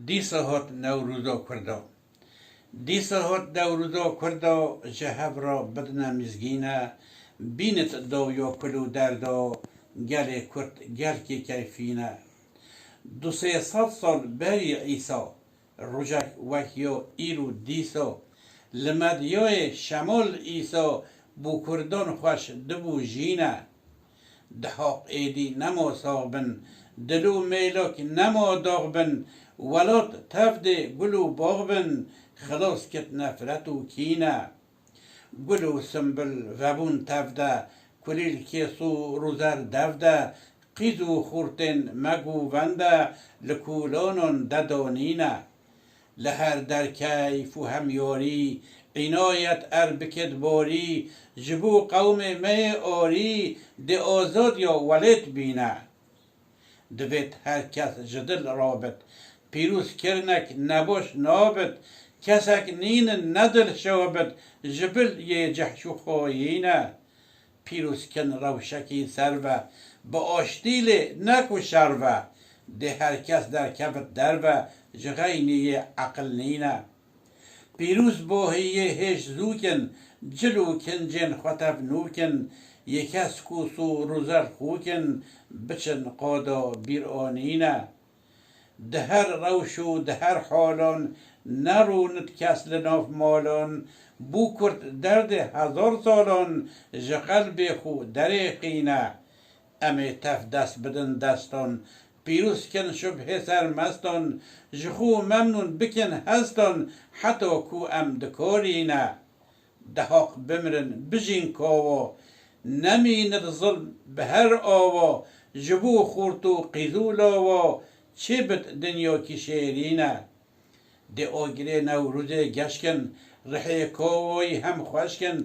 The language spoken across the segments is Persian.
دیسا هات نوروزا کردا دیسا هات نوروزا کردا جهب را بدنا مزگینه بینت داویا کلو دردا گل کرد گل کی کیفینه 200 سال بری عیسا رجک وحیا ایرو دیسا لمدیای شمال عیسا بو کردان خوش دبو جینه دهاق ایدی نما ساغبن دلو میلاک نما داغبن ولات تفد گلو باغبن خلاص کت نفرت و کینه گلو سنبل وبون تفده کلیل کیسو روزر دفده قیزو خورتن مگو ونده لکولانون ددانینه لهر در کیف و همیاری عنایت بکد باری جبو قوم می آری ده آزاد یا ولد بینه دوید هر کس جدل رابط پیروز کرنک نباش نابد کسک نین ندل شابد جبل یه جحشو خواهینه پیروز کن روشکی سروه با آشتیل نکو شروه ده هر کس در کفت دروه جغینی عقل نینه پیروز باهیه هش زوکن جلو کنجن خطف نوکن یکس کوسو روزر خوکن بچن قادا بیر آنینه ده هر روش و ده هر حالان نروند کس لناف مالان بو کرد درد 1000 سالان جقلب خو دریقینه امی تف دست بدن دستان پیروز کن شبه سرمستان جخو ممنون بکن هستان حتی کو ام دکارینه دهاق بمرن بجین کاوا نمیند ظلم به هر آوا جبو خورتو قیزو لاوا چه بت دنیا کی شیرینه ده آگره نوروز گشکن رحی کاوی هم خوشکن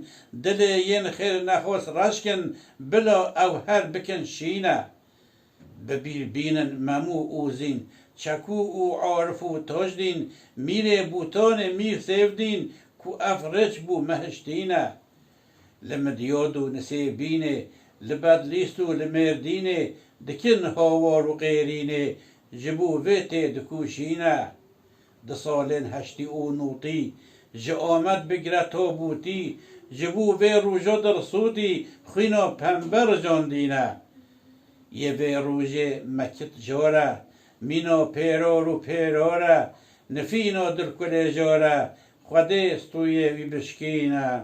دل ین خیر نخواست رشکن بلا او هر بکن شینه ببیر بینن ممو اوزین چکو او عارف و تاجدین میره بوتان میر سیفدین کو افرچ بو مهشتینه لمدیادو نسیبینه لبدلیستو لمردینه دکن هاوار و غیرینه جبو ویته دکوشینه ده سالن هشتی او نوتی جه آمد بگره تابوتی جبو وی روژا در صوتی خینا پنبر جاندینه یه وی روژه مکت جاره مینا پیرار و پیراره نفینا در کل جاره خوده استویه وی بشکینه